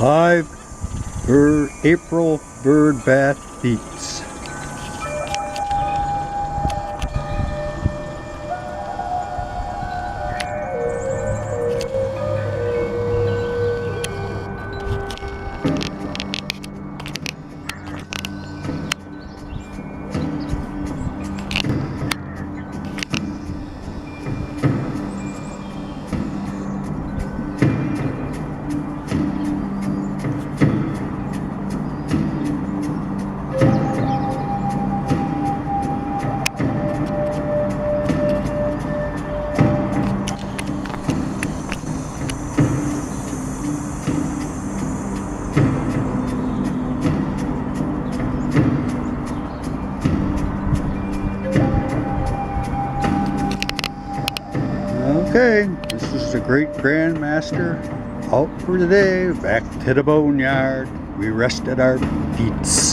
Live April bird bath beats. Okay, this is the Great Grandmaster out for the day. Back to the boneyard. We rested our feets.